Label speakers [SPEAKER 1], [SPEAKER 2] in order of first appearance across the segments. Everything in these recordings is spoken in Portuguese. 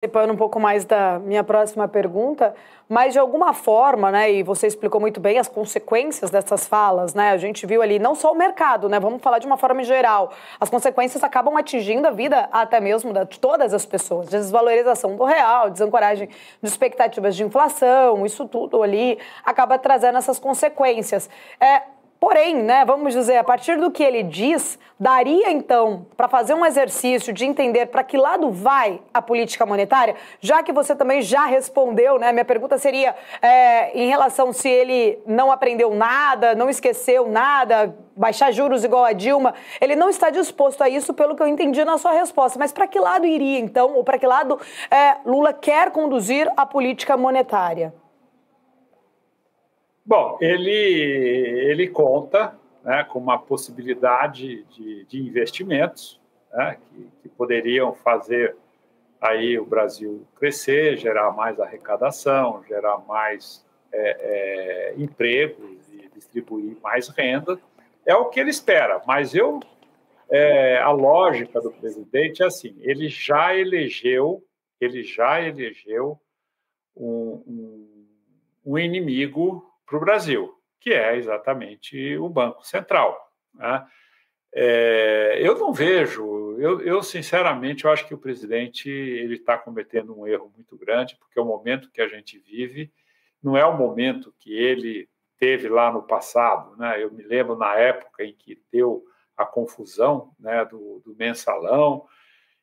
[SPEAKER 1] Participando um pouco mais da minha próxima pergunta, mas de alguma forma, né, e você explicou muito bem as consequências dessas falas, né, a gente viu ali não só o mercado, né, vamos falar de uma forma geral, as consequências acabam atingindo a vida até mesmo de todas as pessoas, desvalorização do real, desancoragem de expectativas de inflação, isso tudo ali acaba trazendo essas consequências. Porém, né, vamos dizer, a partir do que ele diz, daria então para fazer um exercício de entender para que lado vai a política monetária, já que você também já respondeu, né? Minha pergunta seria em relação se ele não aprendeu nada, não esqueceu nada, baixar juros igual a Dilma, ele não está disposto a isso, pelo que eu entendi na sua resposta. Mas para que lado iria então, ou para que lado Lula quer conduzir a política monetária?
[SPEAKER 2] Bom, ele conta, né, com uma possibilidade de investimentos, né, que poderiam fazer aí o Brasil crescer, gerar mais arrecadação, gerar mais empregos e distribuir mais renda. É o que ele espera, mas a lógica do presidente é assim, ele já elegeu um inimigo para o Brasil, que é exatamente o Banco Central, né? Eu não vejo, eu sinceramente, eu acho que o presidente ele está cometendo um erro muito grande, porque o momento que a gente vive não é o momento que ele teve lá no passado, né? Eu me lembro na época em que deu a confusão, né, do mensalão,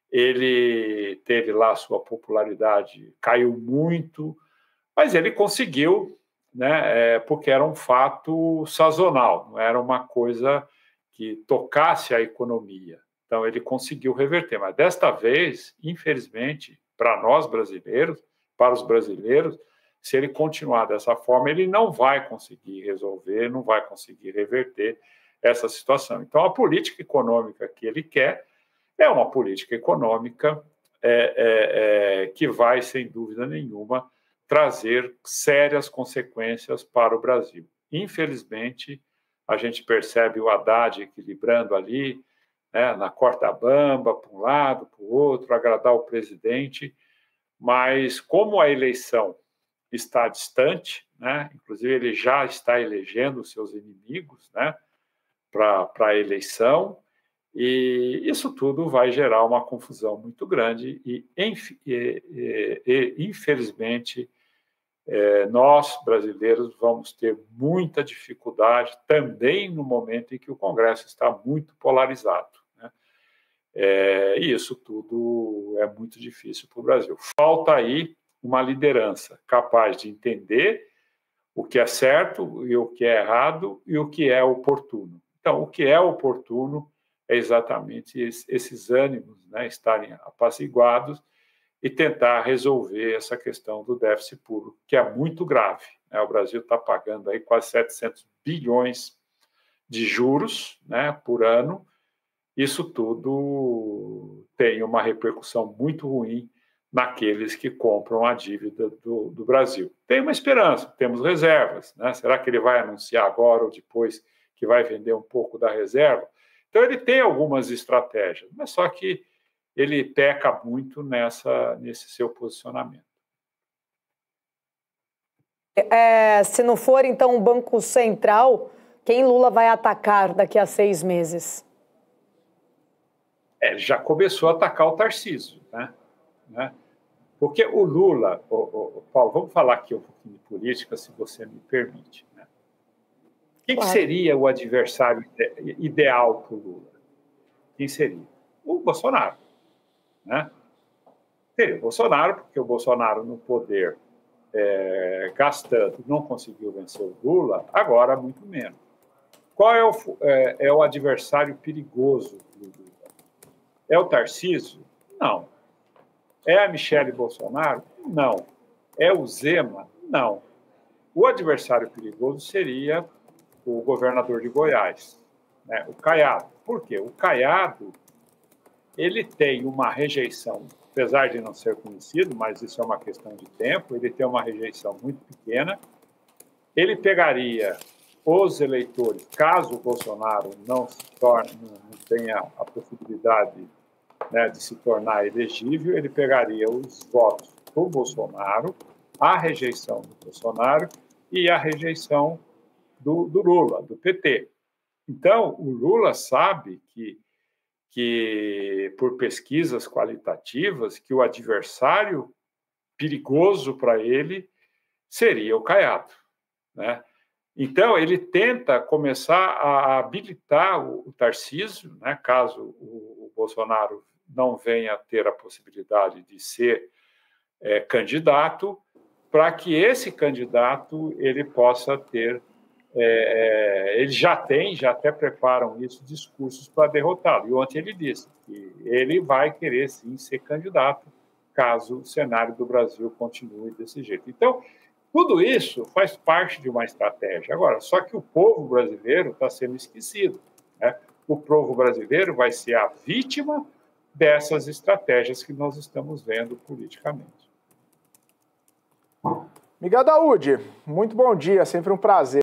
[SPEAKER 2] ele teve lá sua popularidade, caiu muito, mas ele conseguiu, né, porque era um fato sazonal, não era uma coisa que tocasse a economia. Então, ele conseguiu reverter. Mas, desta vez, infelizmente, para nós brasileiros, para os brasileiros, se ele continuar dessa forma, ele não vai conseguir resolver, não vai conseguir reverter essa situação. Então, a política econômica que ele quer é uma política econômica que vai, sem dúvida nenhuma, trazer sérias consequências para o Brasil. Infelizmente, a gente percebe o Haddad equilibrando ali, né, na corda bamba, para um lado, para o outro, agradar o presidente, mas como a eleição está distante, né, inclusive ele já está elegendo seus inimigos, né, para a eleição, e isso tudo vai gerar uma confusão muito grande e infelizmente, nós, brasileiros, vamos ter muita dificuldade também no momento em que o Congresso está muito polarizado, né? E isso tudo é muito difícil para o Brasil. Falta aí uma liderança capaz de entender o que é certo e o que é errado e o que é oportuno. Então, o que é oportuno é exatamente esses ânimos, né, estarem apaziguados e tentar resolver essa questão do déficit público, que é muito grave, né? O Brasil está pagando aí quase 700 bilhões de juros, né, por ano. Isso tudo tem uma repercussão muito ruim naqueles que compram a dívida do Brasil. Tem uma esperança, temos reservas, né? Será que ele vai anunciar agora ou depois que vai vender um pouco da reserva? Então, ele tem algumas estratégias, mas só que ele peca muito nesse seu posicionamento.
[SPEAKER 1] Se não for, então, o Banco Central, quem Lula vai atacar daqui a 6 meses?
[SPEAKER 2] Já começou a atacar o Tarcísio, né? Porque o Lula, Paulo, vamos falar aqui um pouquinho de política, se você me permite, né? Quem claro. Seria o adversário ideal para o Lula? Quem seria? O Bolsonaro, né? Seria o Bolsonaro, porque o Bolsonaro no poder, gastando, não conseguiu vencer o Lula, agora muito menos. Qual é o adversário perigoso do Lula? É o Tarcísio? Não. É a Michele Bolsonaro? Não. É o Zema? Não. O adversário perigoso seria o governador de Goiás, né, o Caiado. Por quê? O Caiado ele tem uma rejeição, apesar de não ser conhecido, mas isso é uma questão de tempo, ele tem uma rejeição muito pequena. Ele pegaria os eleitores, caso o Bolsonaro não tenha a possibilidade né, de se tornar elegível, ele pegaria os votos do Bolsonaro, a rejeição do Bolsonaro e a rejeição do Lula, do PT. Então, o Lula sabe que por pesquisas qualitativas, que o adversário perigoso para ele seria o Caiado, né? Então, ele tenta começar a habilitar o Tarcísio, né, caso o Bolsonaro não venha a ter a possibilidade de ser candidato, para que esse candidato ele possa ter, ele já até preparam isso, discursos para derrotá-lo. E ontem ele disse que ele vai querer sim ser candidato, caso o cenário do Brasil continue desse jeito. Então, tudo isso faz parte de uma estratégia. Agora, só que o povo brasileiro está sendo esquecido, né? O povo brasileiro vai ser a vítima dessas estratégias que nós estamos vendo politicamente.
[SPEAKER 3] Miguel Daúde, muito bom dia, sempre um prazer.